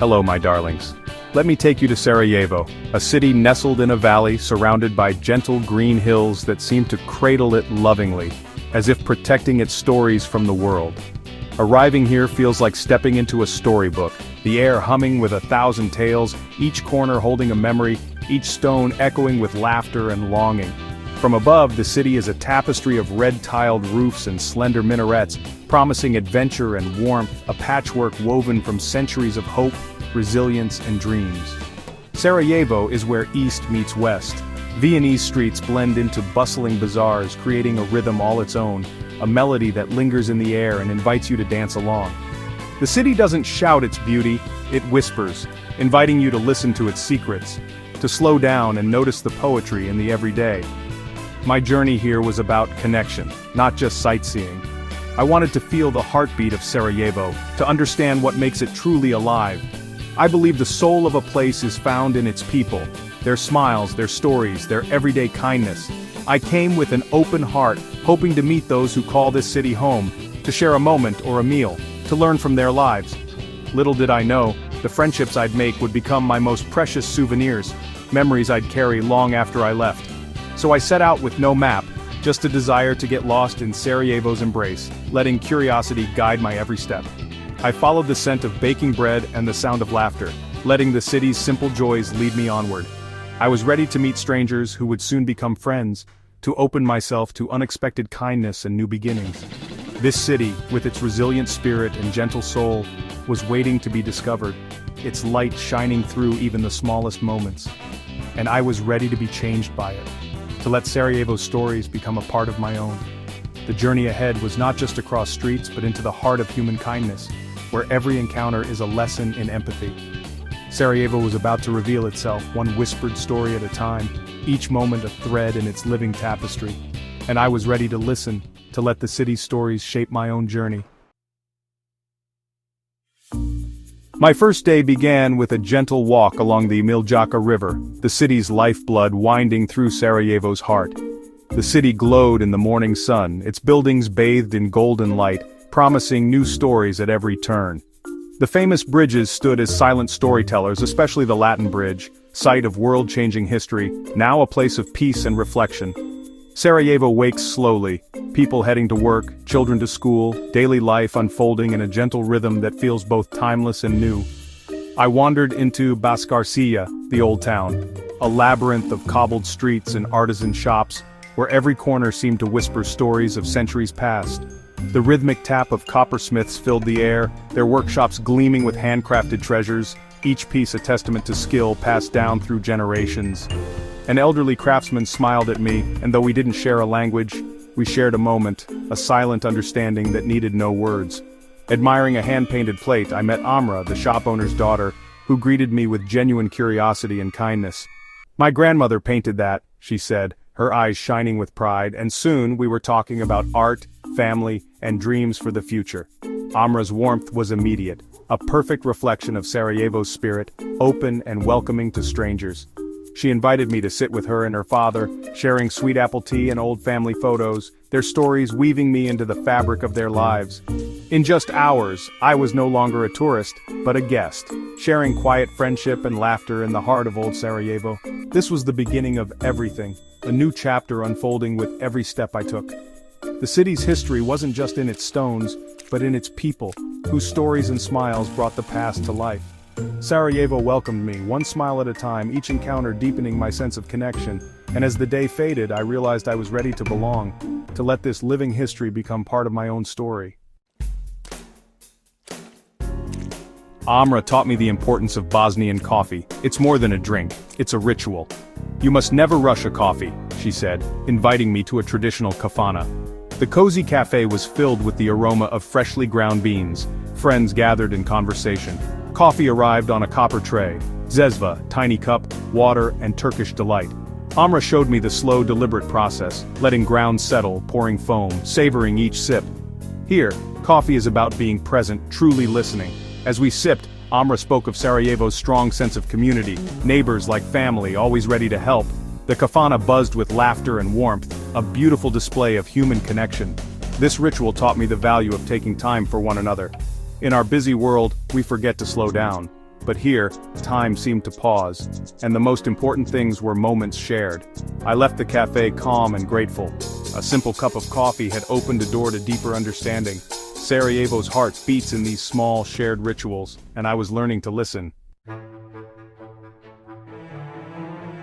Hello, my darlings. Let me take you to Sarajevo, a city nestled in a valley surrounded by gentle green hills that seem to cradle it lovingly, as if protecting its stories from the world. Arriving here feels like stepping into a storybook, the air humming with 1,000 tales, each corner holding a memory, each stone echoing with laughter and longing. From above, the city is a tapestry of red-tiled roofs and slender minarets, promising adventure and warmth, a patchwork woven from centuries of hope, resilience, and dreams. Sarajevo is where east meets west. Viennese streets blend into bustling bazaars, creating a rhythm all its own, a melody that lingers in the air and invites you to dance along. The city doesn't shout its beauty, it whispers, inviting you to listen to its secrets, to slow down and notice the poetry in the everyday. My journey here was about connection, not just sightseeing. I wanted to feel the heartbeat of Sarajevo, to understand what makes it truly alive. I believe the soul of a place is found in its people, their smiles, their stories, their everyday kindness. I came with an open heart, hoping to meet those who call this city home, to share a moment or a meal, to learn from their lives. Little did I know, the friendships I'd make would become my most precious souvenirs, memories I'd carry long after I left. So I set out with no map, just a desire to get lost in Sarajevo's embrace, letting curiosity guide my every step. I followed the scent of baking bread and the sound of laughter, letting the city's simple joys lead me onward. I was ready to meet strangers who would soon become friends, to open myself to unexpected kindness and new beginnings. This city, with its resilient spirit and gentle soul, was waiting to be discovered, its light shining through even the smallest moments. And I was ready to be changed by it, to let Sarajevo's stories become a part of my own. The journey ahead was not just across streets but into the heart of human kindness, where every encounter is a lesson in empathy. Sarajevo was about to reveal itself, one whispered story at a time, each moment a thread in its living tapestry. And I was ready to listen, to let the city's stories shape my own journey. My first day began with a gentle walk along the Miljacka River, the city's lifeblood winding through Sarajevo's heart. The city glowed in the morning sun, its buildings bathed in golden light, promising new stories at every turn. The famous bridges stood as silent storytellers, especially the Latin Bridge, site of world-changing history, now a place of peace and reflection. Sarajevo wakes slowly, people heading to work, children to school, daily life unfolding in a gentle rhythm that feels both timeless and new. I wandered into Baskarcia, the old town, a labyrinth of cobbled streets and artisan shops, where every corner seemed to whisper stories of centuries past. The rhythmic tap of coppersmiths filled the air, their workshops gleaming with handcrafted treasures, each piece a testament to skill passed down through generations. An elderly craftsman smiled at me, and though we didn't share a language, we shared a moment, a silent understanding that needed no words. Admiring a hand-painted plate, I met Amra, the shop owner's daughter, who greeted me with genuine curiosity and kindness. "My grandmother painted that," she said, her eyes shining with pride, and soon we were talking about art, family, and dreams for the future. Amra's warmth was immediate, a perfect reflection of Sarajevo's spirit, open and welcoming to strangers. She invited me to sit with her and her father, sharing sweet apple tea and old family photos, their stories weaving me into the fabric of their lives. In just hours, I was no longer a tourist, but a guest, sharing quiet friendship and laughter in the heart of old Sarajevo. This was the beginning of everything, a new chapter unfolding with every step I took. The city's history wasn't just in its stones, but in its people, whose stories and smiles brought the past to life. Sarajevo welcomed me, one smile at a time, each encounter deepening my sense of connection, and as the day faded, I realized I was ready to belong, to let this living history become part of my own story. Amra taught me the importance of Bosnian coffee. It's more than a drink, it's a ritual. "You must never rush a coffee," she said, inviting me to a traditional kafana. The cozy cafe was filled with the aroma of freshly ground beans. Friends gathered in conversation. Coffee arrived on a copper tray. Zezva, tiny cup, water, and Turkish delight. Amra showed me the slow, deliberate process, letting grounds settle, pouring foam, savoring each sip. Here, coffee is about being present, truly listening. As we sipped, Amra spoke of Sarajevo's strong sense of community, neighbors like family, always ready to help. The kafana buzzed with laughter and warmth, a beautiful display of human connection. This ritual taught me the value of taking time for one another. In our busy world, we forget to slow down. But here, time seemed to pause, and the most important things were moments shared. I left the cafe calm and grateful. A simple cup of coffee had opened a door to deeper understanding. Sarajevo's heart beats in these small, shared rituals, and I was learning to listen.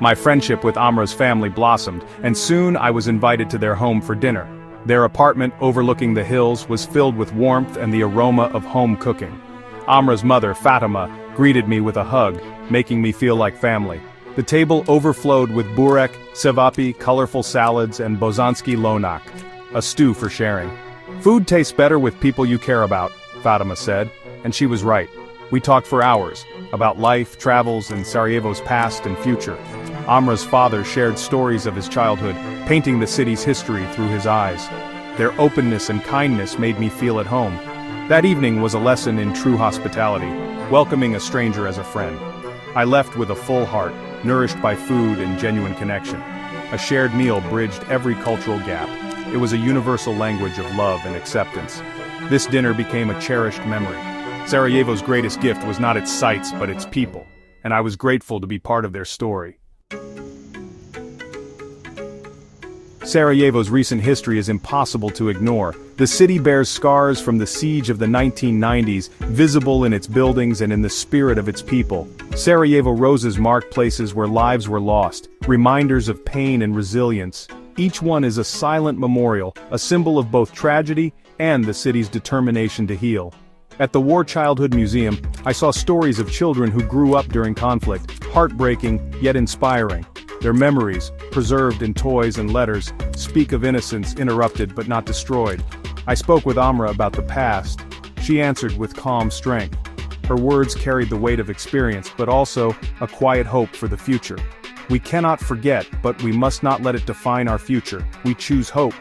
My friendship with Amra's family blossomed, and soon I was invited to their home for dinner. Their apartment overlooking the hills was filled with warmth and the aroma of home cooking. Amra's mother, Fatima, greeted me with a hug, making me feel like family. The table overflowed with burek, cevapi, colorful salads, and bosanski lonak, a stew for sharing. "Food tastes better with people you care about," Fatima said, and she was right. We talked for hours, about life, travels, and Sarajevo's past and future. Amra's father shared stories of his childhood, painting the city's history through his eyes. Their openness and kindness made me feel at home. That evening was a lesson in true hospitality, welcoming a stranger as a friend. I left with a full heart, nourished by food and genuine connection. A shared meal bridged every cultural gap. It was a universal language of love and acceptance. This dinner became a cherished memory. Sarajevo's greatest gift was not its sights but its people, and I was grateful to be part of their story. Sarajevo's recent history is impossible to ignore. The city bears scars from the siege of the 1990s, visible in its buildings and in the spirit of its people. Sarajevo roses mark places where lives were lost, reminders of pain and resilience. Each one is a silent memorial, a symbol of both tragedy and the city's determination to heal. At the War Childhood Museum, I saw stories of children who grew up during conflict, heartbreaking yet inspiring. Their memories, preserved in toys and letters, speak of innocence interrupted but not destroyed. I spoke with Amra about the past. She answered with calm strength. Her words carried the weight of experience but also a quiet hope for the future. We cannot forget, but we must not let it define our future. We choose hope.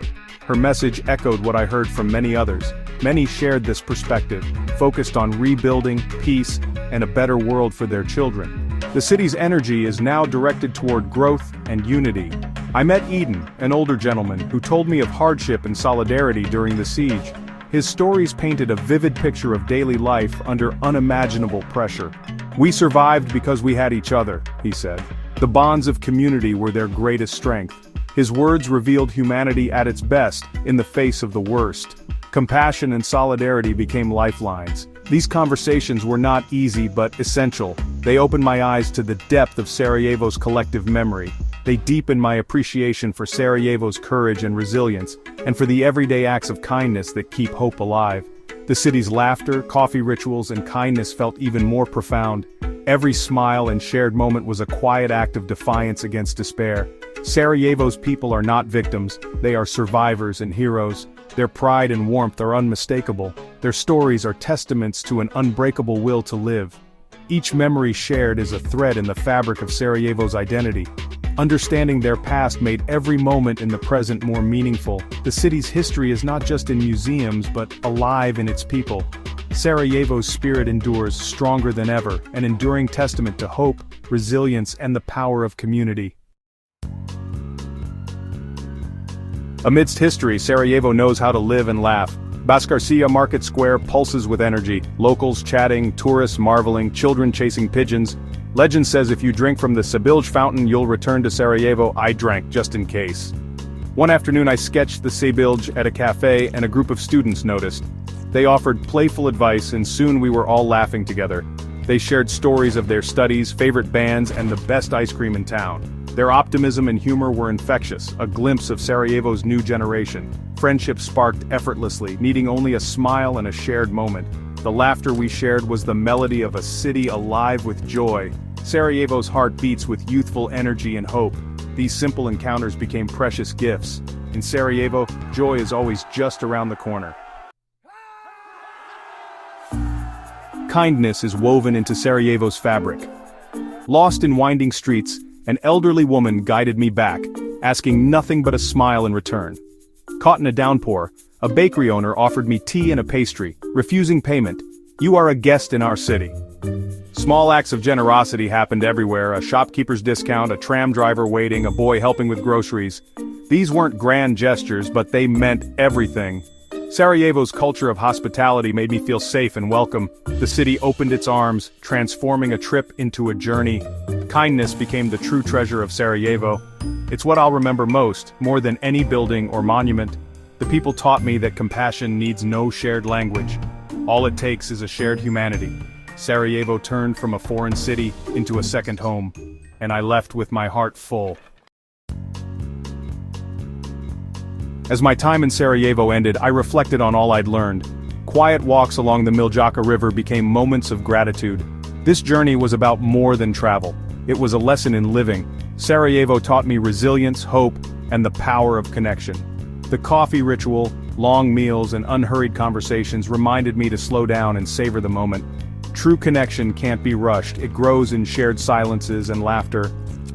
Her message echoed what I heard from many others. Many shared this perspective, focused on rebuilding, peace, and a better world for their children. The city's energy is now directed toward growth and unity. I met Eden, an older gentleman, who told me of hardship and solidarity during the siege. His stories painted a vivid picture of daily life under unimaginable pressure. "We survived because we had each other," he said. The bonds of community were their greatest strength. His words revealed humanity at its best, in the face of the worst. Compassion and solidarity became lifelines. These conversations were not easy but essential. They opened my eyes to the depth of Sarajevo's collective memory. They deepened my appreciation for Sarajevo's courage and resilience, and for the everyday acts of kindness that keep hope alive. The city's laughter, coffee rituals, and kindness felt even more profound. Every smile and shared moment was a quiet act of defiance against despair. Sarajevo's people are not victims, they are survivors and heroes. Their pride and warmth are unmistakable. Their stories are testaments to an unbreakable will to live. Each memory shared is a thread in the fabric of Sarajevo's identity. Understanding their past made every moment in the present more meaningful. The city's history is not just in museums but alive in its people. Sarajevo's spirit endures, stronger than ever, an enduring testament to hope, resilience, and the power of community. Amidst history, Sarajevo knows how to live and laugh. Baskarcia Market Square pulses with energy, locals chatting, tourists marveling, children chasing pigeons. Legend says if you drink from the Sabilj fountain you'll return to Sarajevo. I drank just in case. One afternoon I sketched the Sabilj at a cafe and a group of students noticed. They offered playful advice and soon we were all laughing together. They shared stories of their studies, favorite bands, and the best ice cream in town. Their optimism and humor were infectious, a glimpse of Sarajevo's new generation. Friendship sparked effortlessly, needing only a smile and a shared moment. The laughter we shared was the melody of a city alive with joy. Sarajevo's heart beats with youthful energy and hope. These simple encounters became precious gifts. In Sarajevo, joy is always just around the corner. Kindness is woven into Sarajevo's fabric. Lost in winding streets, an elderly woman guided me back, asking nothing but a smile in return. Caught in a downpour, a bakery owner offered me tea and a pastry, refusing payment. "You are a guest in our city." Small acts of generosity happened everywhere, a shopkeeper's discount, a tram driver waiting, a boy helping with groceries. These weren't grand gestures, but they meant everything. Sarajevo's culture of hospitality made me feel safe and welcome. The city opened its arms, transforming a trip into a journey. Kindness became the true treasure of Sarajevo. It's what I'll remember most, more than any building or monument. The people taught me that compassion needs no shared language. All it takes is a shared humanity. Sarajevo turned from a foreign city into a second home, and I left with my heart full. As my time in Sarajevo ended, I reflected on all I'd learned. Quiet walks along the Miljacka River became moments of gratitude. This journey was about more than travel. It was a lesson in living. Sarajevo taught me resilience, hope, and the power of connection. The coffee ritual, long meals, and unhurried conversations reminded me to slow down and savor the moment. True connection can't be rushed. It grows in shared silences and laughter.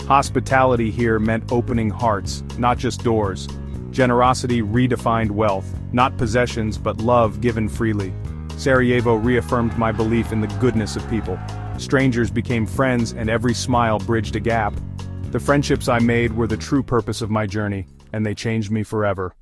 Hospitality here meant opening hearts, not just doors. Generosity redefined wealth, not possessions but love given freely. Sarajevo reaffirmed my belief in the goodness of people. Strangers became friends and every smile bridged a gap. The friendships I made were the true purpose of my journey, and they changed me forever.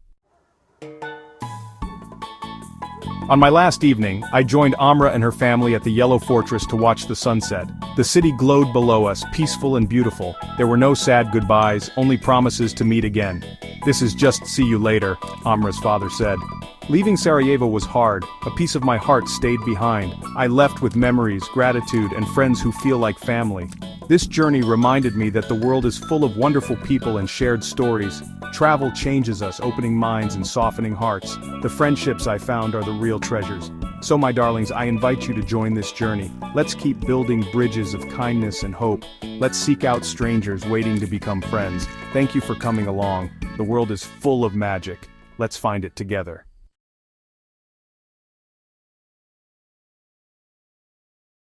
On my last evening, I joined Amra and her family at the Yellow Fortress to watch the sunset. The city glowed below us, peaceful and beautiful. There were no sad goodbyes, only promises to meet again. "This is just see you later," Amra's father said. Leaving Sarajevo was hard. A piece of my heart stayed behind. I left with memories, gratitude, and friends who feel like family. This journey reminded me that the world is full of wonderful people and shared stories. Travel changes us, opening minds and softening hearts. The friendships I found are the real treasures. So my darlings, I invite you to join this journey. Let's keep building bridges of kindness and hope. Let's seek out strangers waiting to become friends. Thank you for coming along. The world is full of magic. Let's find it together.